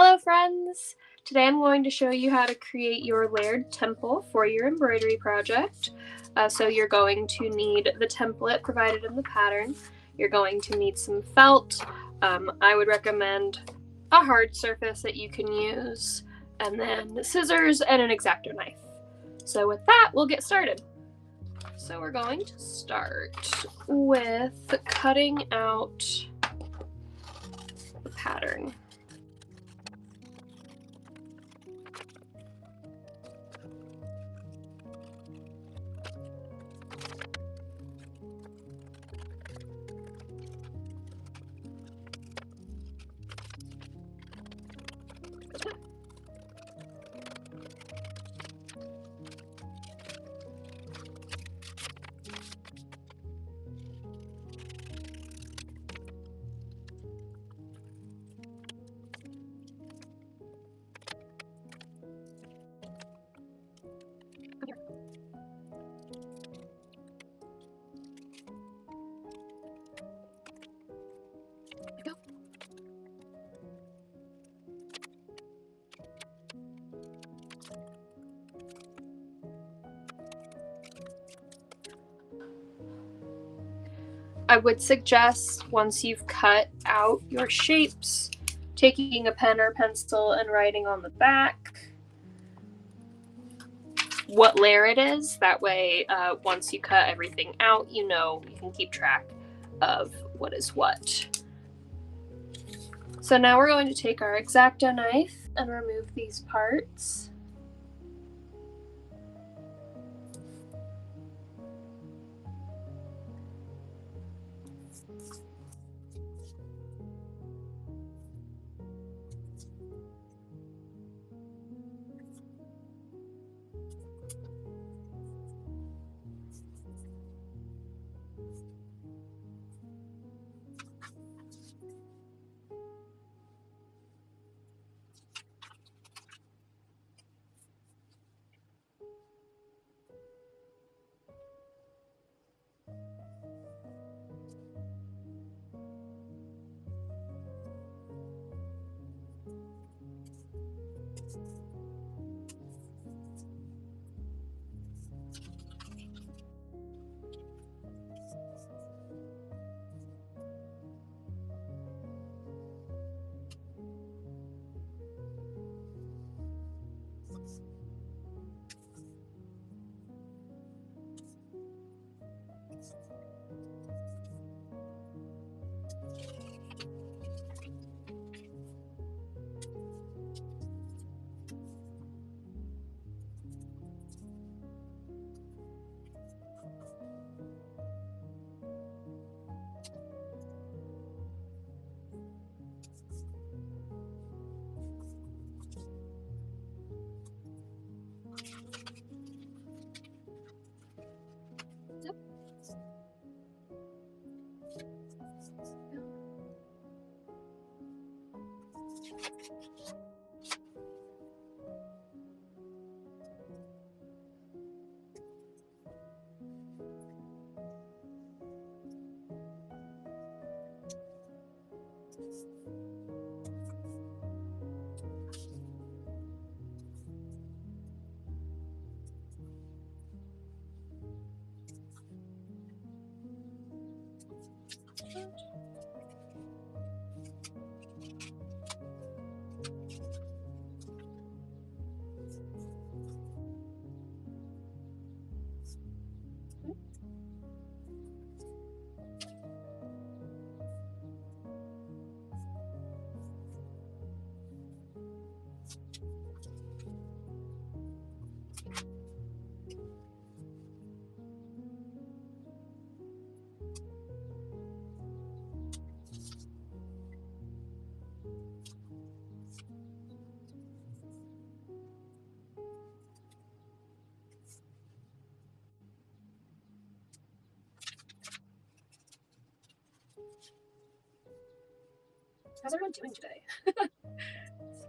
Hello friends! Today I'm going to show you how to create your layered temple for your embroidery project. So you're going to need the template provided in the pattern. You're going to need some felt. I would recommend a hard surface that you can use, and then scissors and an X-Acto knife. So with that, we'll get started. So we're going to start with cutting out the pattern. I would suggest, once you've cut out your shapes, taking a pen or pencil and writing on the back what layer it is. That way, once you cut everything out, you can keep track of what is what. So now we're going to take our X-Acto knife and remove these parts. How's everyone doing today? There's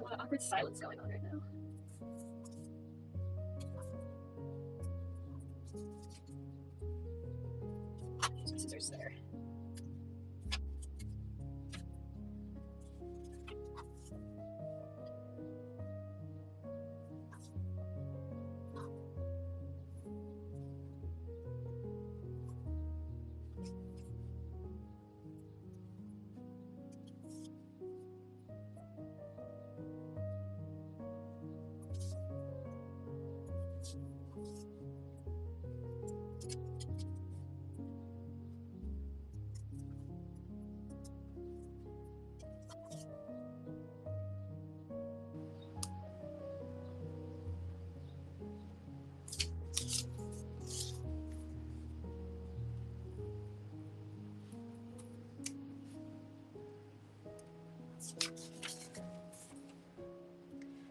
a lot of awkward silence going on right now. Some scissors there.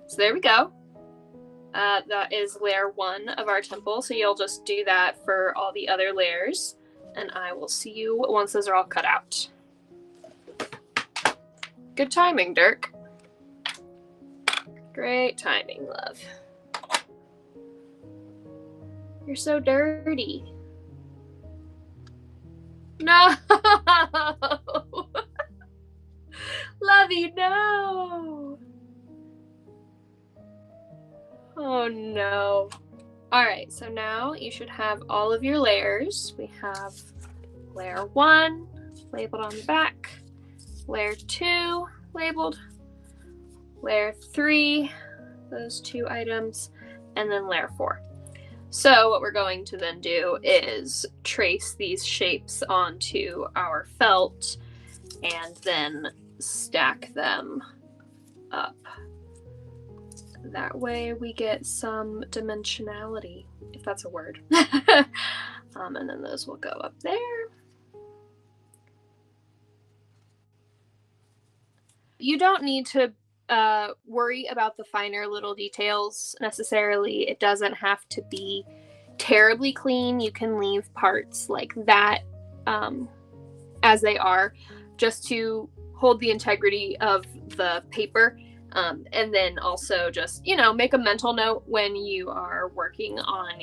So there we go. That is layer 1 of our temple. So you'll just do that for all the other layers. And I will see you once those are all cut out. Good timing, Dirk. Great timing, love. You're so dirty. No! Lovey, no! Oh no. Alright, so now you should have all of your layers. We have layer 1 labeled on the back, layer 2 labeled, layer 3, those 2 items, and then layer 4. So what we're going to then do is trace these shapes onto our felt and then stack them up. That way we get some dimensionality, if that's a word. And then those will go up there. You don't need to worry about the finer little details necessarily. It doesn't have to be terribly clean. You can leave parts like that as they are, just to hold the integrity of the paper. And then also just, you know, make a mental note when you are working on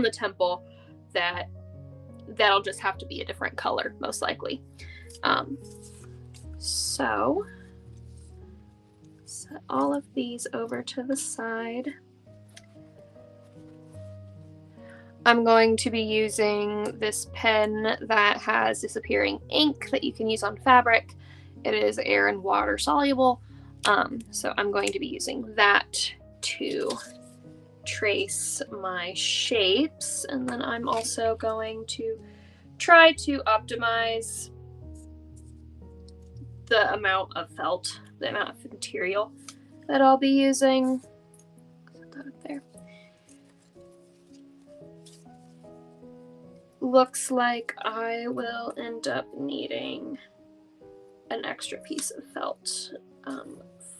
the temple that that'll just have to be a different color, most likely. So set all of these over to the side. I'm going to be using this pen that has disappearing ink that you can use on fabric. It is air and water soluble. So I'm going to be using that to trace my shapes. And then I'm also going to try to optimize the amount of felt, the amount of material that I'll be using. Put that up there. Looks like I will end up needing an extra piece of felt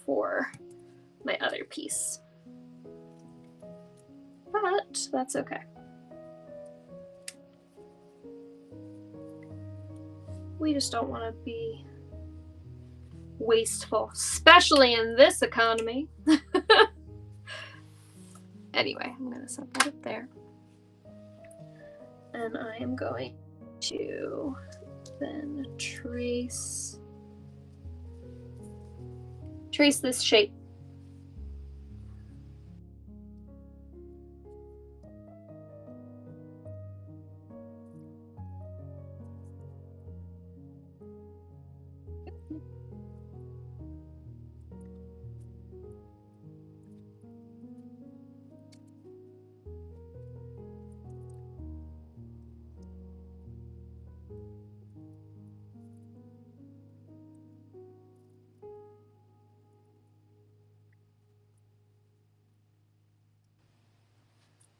for my other piece. But that's okay. We just don't want to be wasteful, especially in this economy. Anyway, I'm going to set that up there. And I am going to then trace this shape.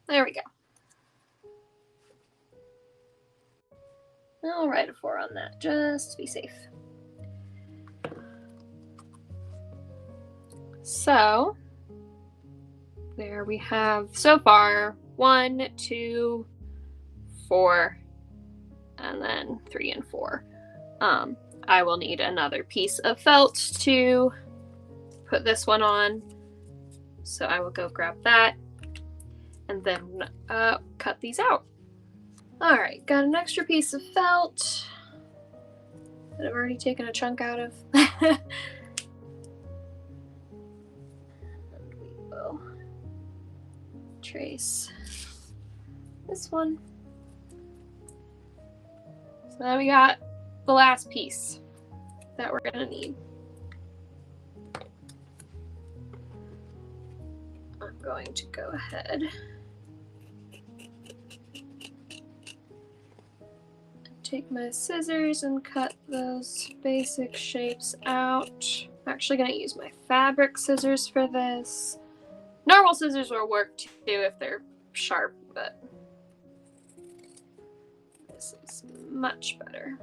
There we go. I'll write a 4 on that, just to be safe. So, there we have, so far, 1, 2, 4, and then 3 and 4. I will need another piece of felt to put this one on. So I will go grab that and then cut these out. All right, got an extra piece of felt that I've already taken a chunk out of. And we will trace this one. So now we got the last piece that we're gonna need. I'm going to go ahead and take my scissors and cut those basic shapes out. I'm actually gonna use my fabric scissors for this. Normal scissors will work too if they're sharp, but this is much better.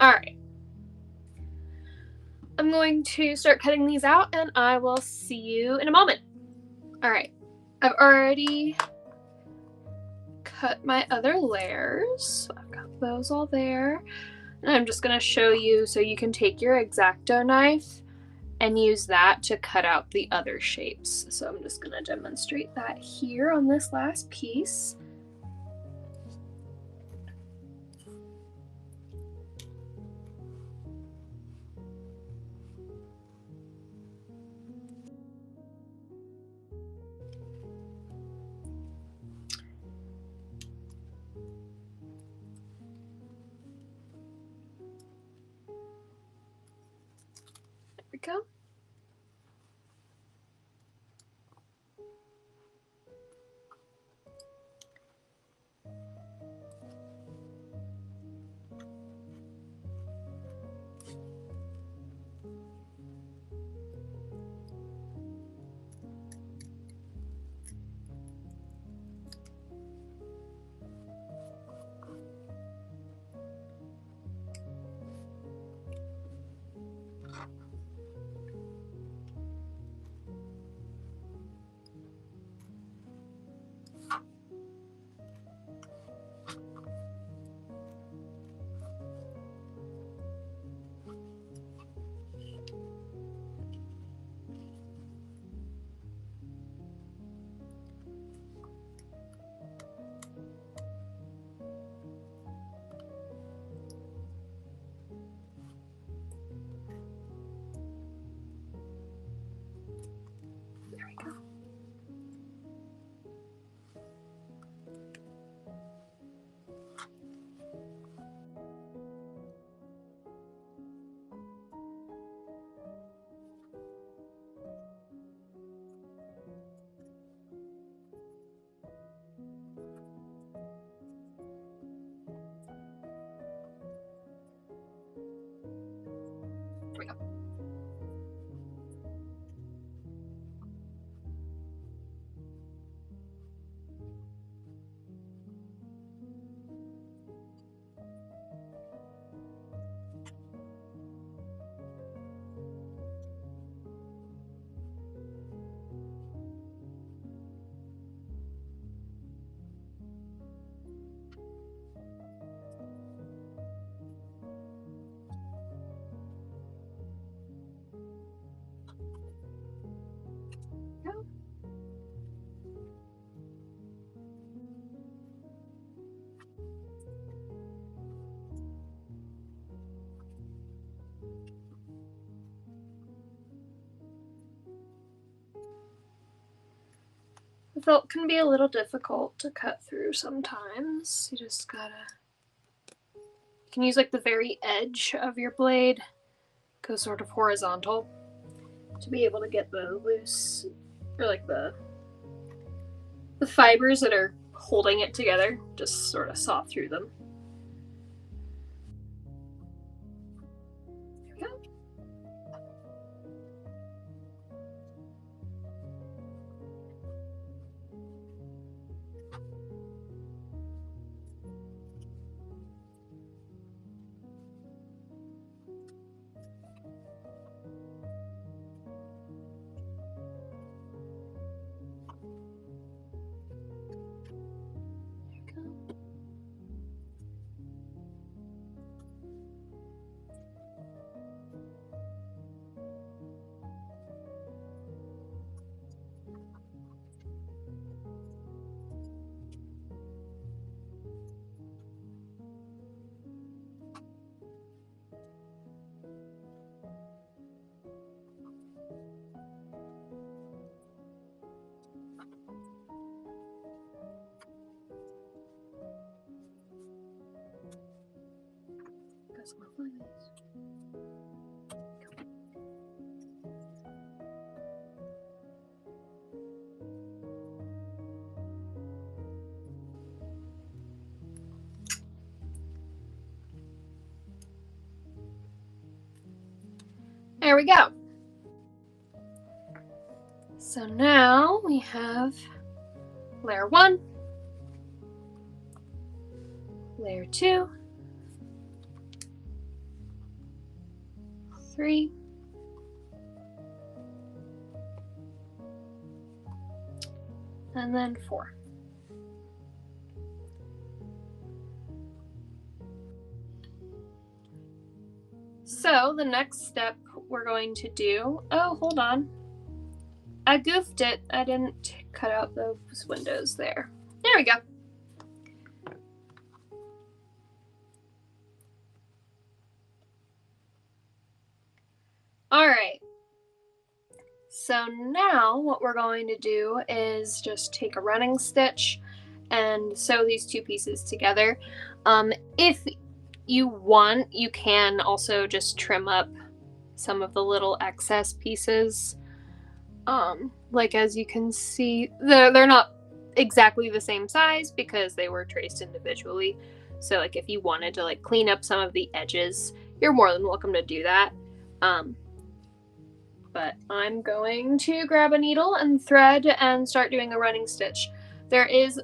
All right. I'm going to start cutting these out and I will see you in a moment. All right. I've already cut my other layers. I've got those all there. And I'm just going to show you so you can take your X-Acto knife and use that to cut out the other shapes. So I'm just going to demonstrate that here on this last piece. There we go. There we go. There we go. The felt can be a little difficult to cut through sometimes. You just gotta, you can use like the very edge of your blade, go sort of horizontal to be able to get the loose, or like the fibers that are holding it together, just sort of saw through them. There we go. Got some more flies. There we go. So now we have layer 1, layer 2, 3. And then 4. So the next step we're going to do, oh, hold on. I goofed it. I didn't cut out those windows there. There we go. All right. So now what we're going to do is just take a running stitch and sew these two pieces together. If you want, you can also just trim up some of the little excess pieces. Like as you can see, they're not exactly the same size because they were traced individually. So like if you wanted to like clean up some of the edges, you're more than welcome to do that. But I'm going to grab a needle and thread and start doing a running stitch. There is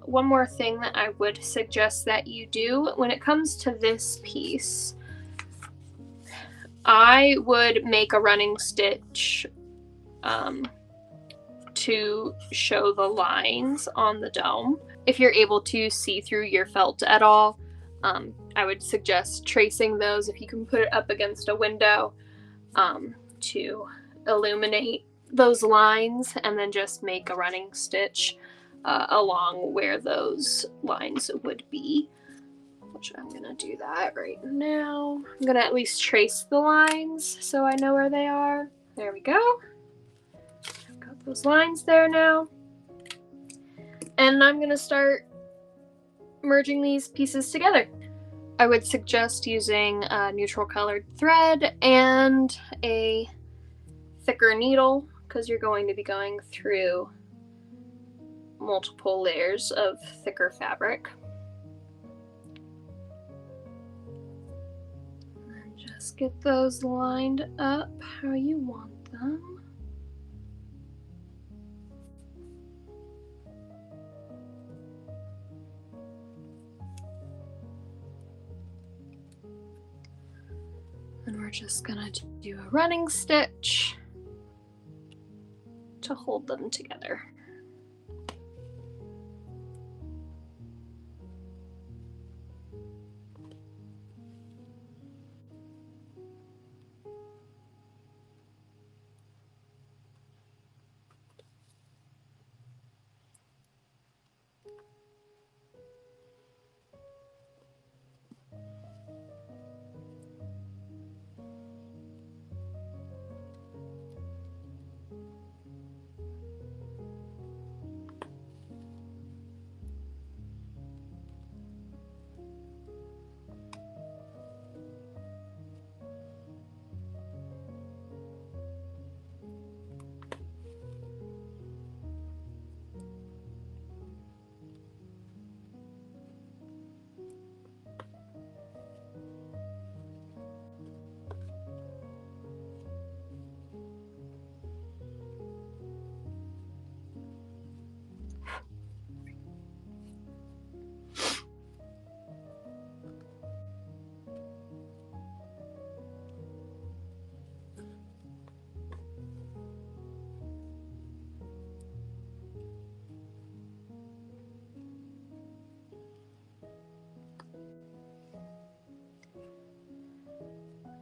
one more thing that I would suggest that you do when it comes to this piece. I would make a running stitch to show the lines on the dome. If you're able to see through your felt at all, I would suggest tracing those if you can put it up against a window to illuminate those lines, and then just make a running stitch along where those lines would be, which I'm gonna do that right now. I'm gonna at least trace the lines so I know where they are. There we go. I've got those lines there now. And I'm gonna start merging these pieces together. I would suggest using a neutral colored thread and a thicker needle because you're going to be going through multiple layers of thicker fabric. And just get those lined up how you want them. And we're just gonna do a running stitch to hold them together.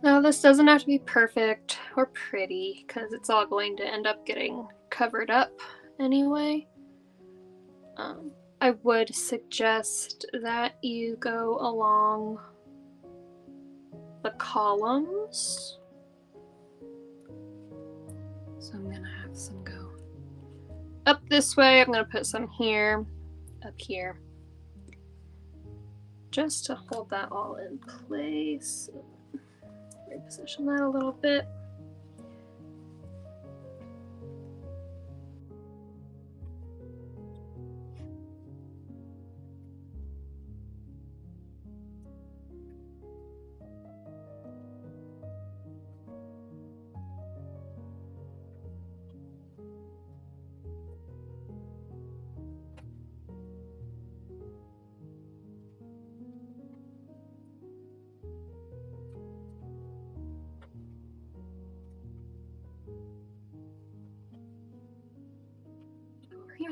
Now this doesn't have to be perfect or pretty because it's all going to end up getting covered up anyway. I would suggest that you go along the columns. So I'm gonna have some go up this way. I'm gonna put some here, up here, just to hold that all in place. Reposition that a little bit.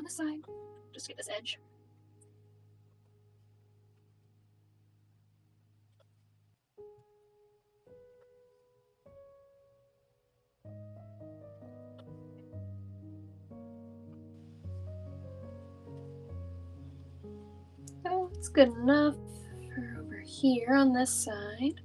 on this side. Just get this edge. So it's good enough for over here on this side.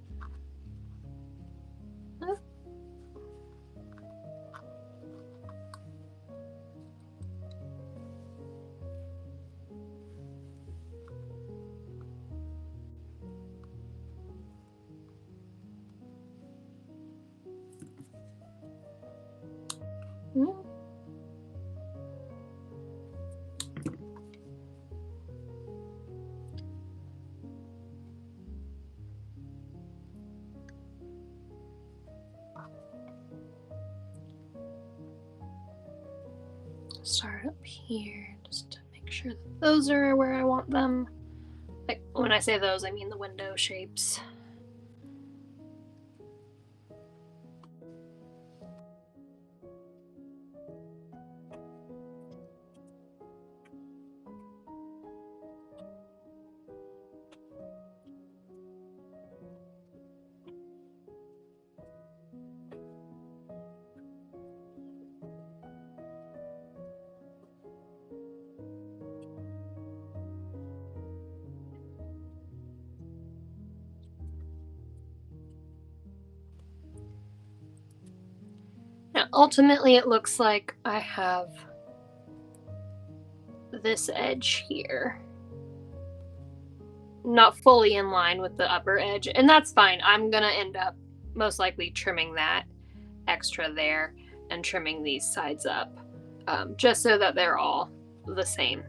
Start up here just to make sure that those are where I want them. Like, when I say those, I mean the window shapes. Now, ultimately, it looks like I have this edge here not fully in line with the upper edge, and that's fine. I'm gonna end up most likely trimming that extra there and trimming these sides up, just so that they're all the same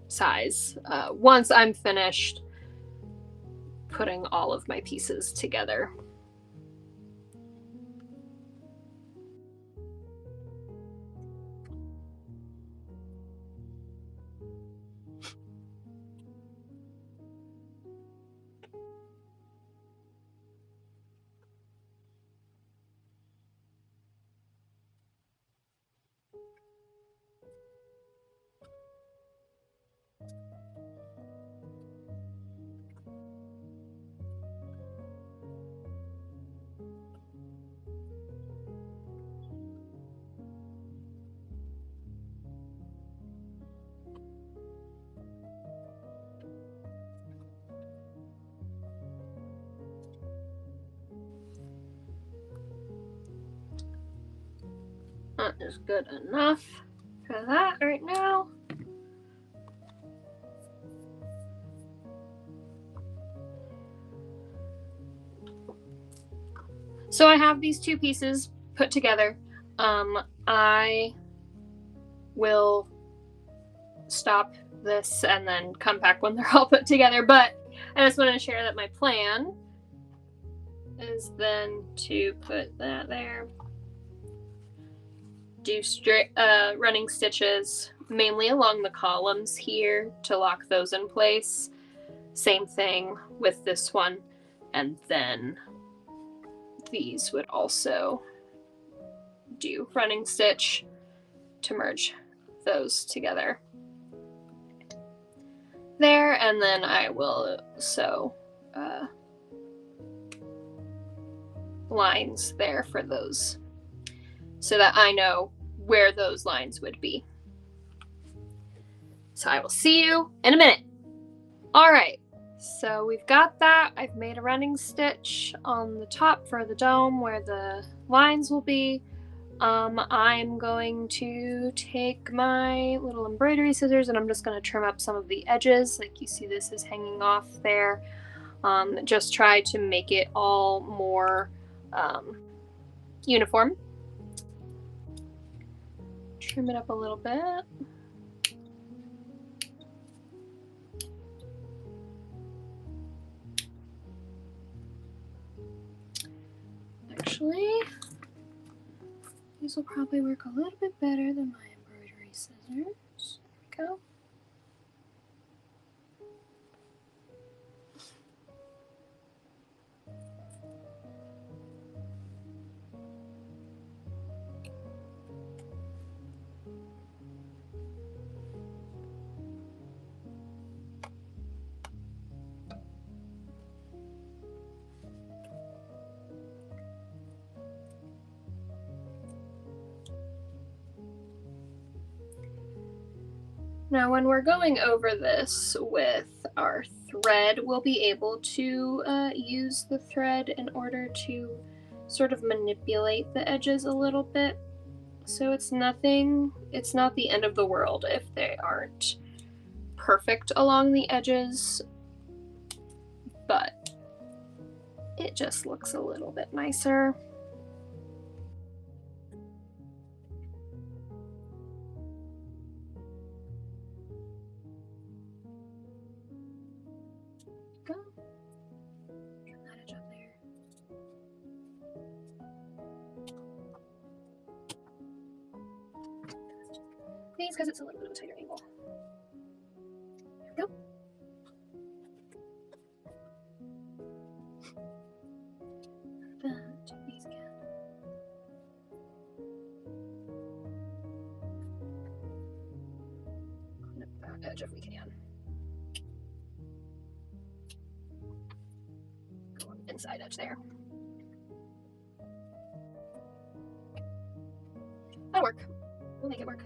size once I'm finished putting all of my pieces together. That is good enough for that right now. So I have these two pieces put together. I will stop this and then come back when they're all put together, but I just want to share that my plan is then to put that there, do straight running stitches mainly along the columns here to lock those in place. Same thing with this one, and then these would also do running stitch to merge those together there, and then I will sew lines there for those so that I know where those lines would be. So I will see you in a minute. All right, so we've got that. I've made a running stitch on the top for the dome where the lines will be. I'm going to take my little embroidery scissors and I'm just going to trim up some of the edges. Like you see, this is hanging off there. Just try to make it all more uniform. Trim it up a little bit. Actually, these will probably work a little bit better than my embroidery scissors. There we go. Now when we're going over this with our thread, we'll be able to use the thread in order to sort of manipulate the edges a little bit. So it's not the end of the world if they aren't perfect along the edges, but it just looks a little bit nicer. Go. Turn that edge up there. Please, because it's a little bit of a tighter angle. There we go. That these again. Clean up that edge if we can. Go on the inside edge there. That'll work. We'll make it work.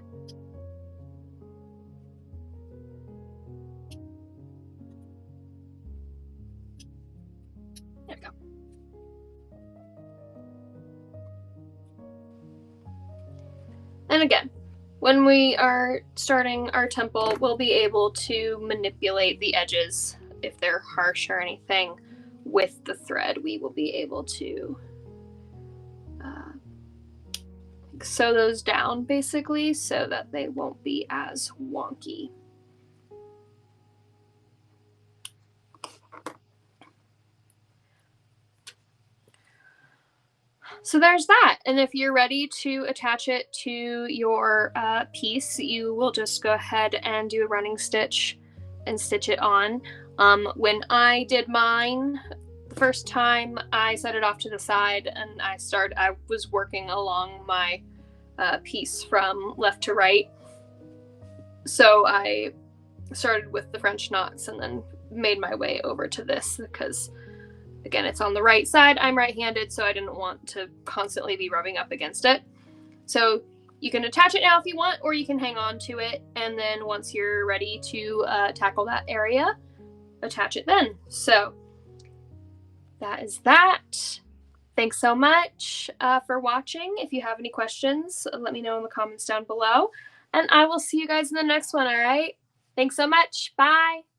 There we go. And again, when we are starting our temple, we'll be able to manipulate the edges if they're harsh or anything with the thread. We will be able to sew those down basically so that they won't be as wonky. So there's that. And if you're ready to attach it to your piece, you will just go ahead and do a running stitch and stitch it on. When I did mine the first time, I set it off to the side and I was working along my piece from left to right. So I started with the French knots and then made my way over to this because, again, it's on the right side. I'm right-handed, so I didn't want to constantly be rubbing up against it. So you can attach it now if you want, or you can hang on to it, and then once you're ready to tackle that area, attach it then. So that is that. Thanks so much for watching. If you have any questions, let me know in the comments down below, and I will see you guys in the next one, all right? Thanks so much. Bye.